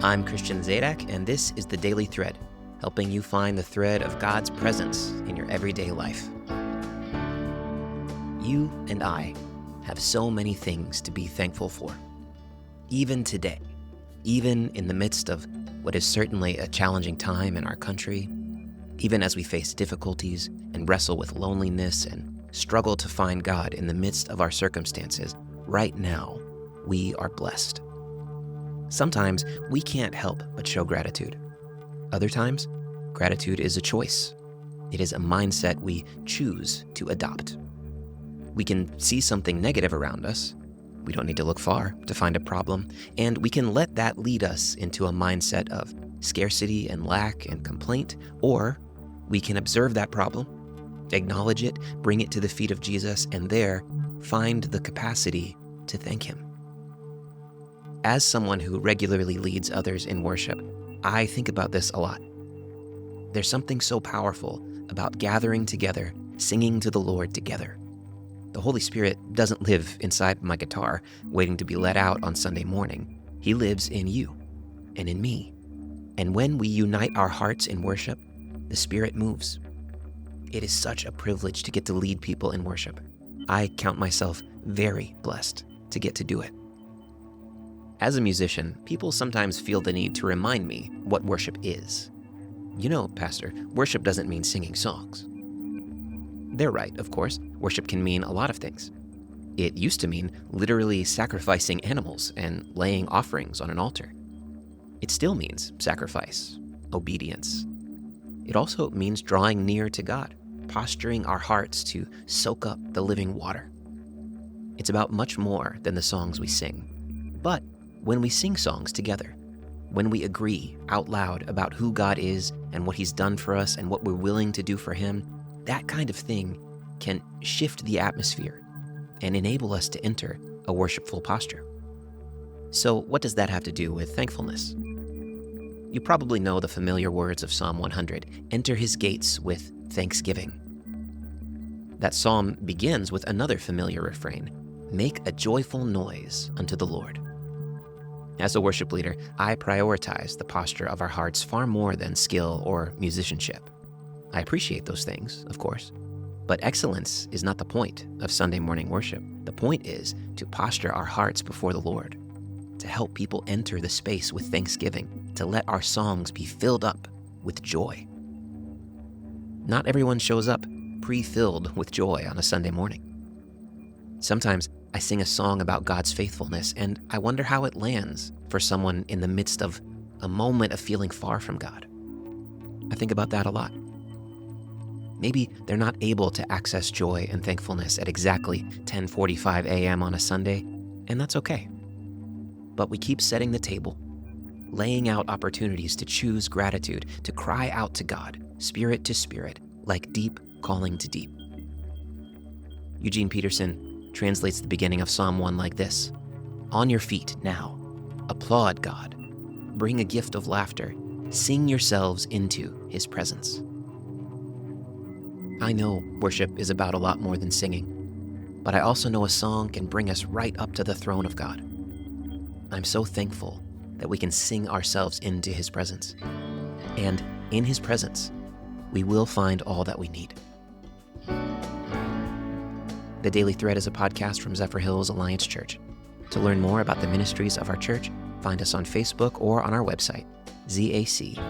I'm Christian Zadak, and this is The Daily Thread, helping you find the thread of God's presence in your everyday life. You and I have so many things to be thankful for. Even today, even in the midst of what is certainly a challenging time in our country, even as we face difficulties and wrestle with loneliness and struggle to find God in the midst of our circumstances, right now, we are blessed. Sometimes we can't help but show gratitude. Other times, gratitude is a choice. It is a mindset we choose to adopt. We can see something negative around us. We don't need to look far to find a problem, and we can let that lead us into a mindset of scarcity and lack and complaint, or we can observe that problem, acknowledge it, bring it to the feet of Jesus, and there find the capacity to thank Him. As someone who regularly leads others in worship, I think about this a lot. There's something so powerful about gathering together, singing to the Lord together. The Holy Spirit doesn't live inside my guitar, waiting to be let out on Sunday morning. He lives in you and in me. And when we unite our hearts in worship, the Spirit moves. It is such a privilege to get to lead people in worship. I count myself very blessed to get to do it. As a musician, people sometimes feel the need to remind me what worship is. You know, Pastor, worship doesn't mean singing songs. They're right, of course. Worship can mean a lot of things. It used to mean literally sacrificing animals and laying offerings on an altar. It still means sacrifice, obedience. It also means drawing near to God, posturing our hearts to soak up the living water. It's about much more than the songs we sing. But when we sing songs together, when we agree out loud about who God is and what He's done for us and what we're willing to do for Him, that kind of thing can shift the atmosphere and enable us to enter a worshipful posture. So what does that have to do with thankfulness? You probably know the familiar words of Psalm 100, "Enter His gates with thanksgiving." That psalm begins with another familiar refrain, "Make a joyful noise unto the Lord." As a worship leader, I prioritize the posture of our hearts far more than skill or musicianship. I appreciate those things, of course, but excellence is not the point of Sunday morning worship. The point is to posture our hearts before the Lord, to help people enter the space with thanksgiving, to let our songs be filled up with joy. Not everyone shows up pre-filled with joy on a Sunday morning. Sometimes I sing a song about God's faithfulness, and I wonder how it lands for someone in the midst of a moment of feeling far from God. I think about that a lot. Maybe they're not able to access joy and thankfulness at exactly 10:45 a.m. on a Sunday, and that's okay. But we keep setting the table, laying out opportunities to choose gratitude, to cry out to God, spirit to spirit, like deep calling to deep. Eugene Peterson translates the beginning of Psalm 1 like this: "On your feet now, applaud God, bring a gift of laughter, sing yourselves into His presence." I know worship is about a lot more than singing, but I also know a song can bring us right up to the throne of God. I'm so thankful that we can sing ourselves into His presence. And in His presence, we will find all that we need. The Daily Thread is a podcast from Zephyr Hills Alliance Church. To learn more about the ministries of our church, find us on Facebook or on our website, zaccma.org.